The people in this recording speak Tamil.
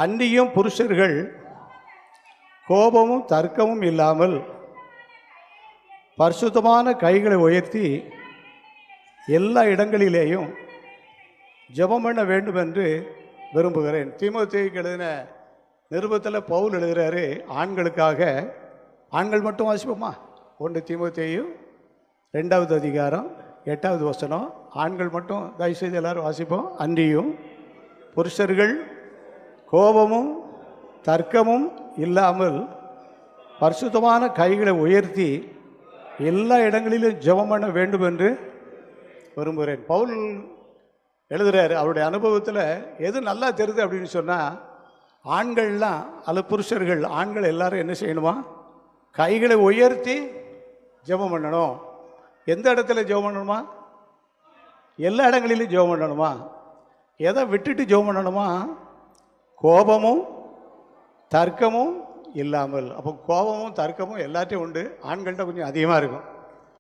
அன்றியும் புருஷர்கள் கோபமும் தர்க்கமும் இல்லாமல் பரிசுத்தமான கைகளை உயர்த்தி எல்லா இடங்களிலேயும் ஜெபம் பண்ண வேண்டும் என்று விரும்புகிறேன். தீமோத்தேயுக்கு எழுதின நிருபத்தில் பவுல் எழுதுகிறாரு, ஆண்களுக்காக. ஆண்கள் மட்டும் வாசிப்போமா? 1 தீமோத்தேயு 2வது அதிகாரம் 8வது வசனம். ஆண்கள் மட்டும் தயவுசெய்து எல்லாரும் வாசிப்போம். அன்றியும் புருஷர்கள் கோபமும் தர்க்கமும் இல்லாமல் பரிசுத்தமான கைகளை உயர்த்தி எல்லா இடங்களிலும் ஜெபம் பண்ண வேண்டும் என்று விரும்புகிறேன். பவுல் எழுதுகிறாரு, அவருடைய அனுபவத்தில் எது நல்லா தெரியுது அப்படின்னு சொன்னால், ஆண்கள்லாம் அல்லது புருஷர்கள் ஆண்கள் எல்லாரும் என்ன செய்யணுமா? கைகளை உயர்த்தி ஜெபம் பண்ணணும். எந்த இடத்துல ஜெபம் பண்ணணுமா? எல்லா இடங்களிலும் ஜெபம் பண்ணணுமா? எதை விட்டுட்டு ஜெபம் பண்ணணுமா? கோபமும் தர்க்கமும் இல்லாமல். அப்போ கோபமும் தர்க்கமும் எல்லாத்தையும் உண்டு, ஆண்கள்கிட்ட கொஞ்சம் அதிகமாக இருக்கும்.